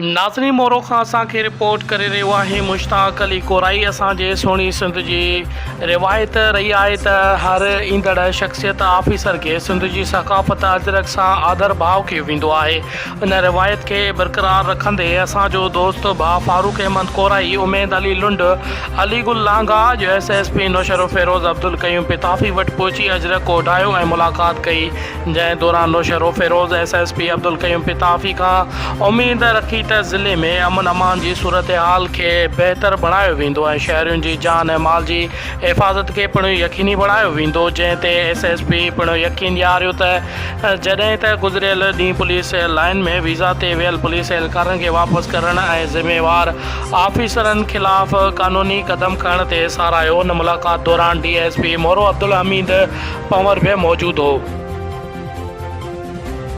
नाज़रीन मोरो खां असांखे रिपोर्ट करे रहियो आहे मुश्ताक अली कोराई। असांजे सोणी सिंध जी रिवायत रही आहे त हर ईंदड़ शख़्सियत ऑफिसर खे सिंध जी सक़ाफ़त अजरक सां आदर भाव कयो वेंदो आहे। इन रिवायत खे बरक़रार रखंदे असांजो दोस्त भाउ फारूक अहमद कोराई, उमेद अली लुंड, अलीगुल लांघा जो SSP नौशरो फेरोज़ अब्दुल क़यूम पिताफ़ी वटि पहुची अजरक को उॾायो ऐं मुलाक़ात कई, जंहिं दौरान नौशरो फेरोज़ SSP अब्दुल क़यूम पिताफ़ी खां उमेद रखी त ज़िले में अमन अमान जी सूरत हाल खे बहितर बणायो वेंदो ऐं शहरियुनि जी जान ऐं माल जी हिफ़ाज़त खे पिणु यकीनी बणायो वेंदो। जंहिं ते SSP पिणु यकीन ॾियारियो त जॾहिं त गुज़िरियल ॾींहुं पुलिस लाइन में वीज़ा ते वियल पुलिस एहलकारनि खे वापसि करण ऐं ज़िम्मेवार ऑफिसरनि ख़िलाफ़ क़ानूनी क़दम खणण ते साराहियो। इन मुलाक़ात दौरान DSP मोरो अब्दुल हमीद पंवर बि मौजूदु हो।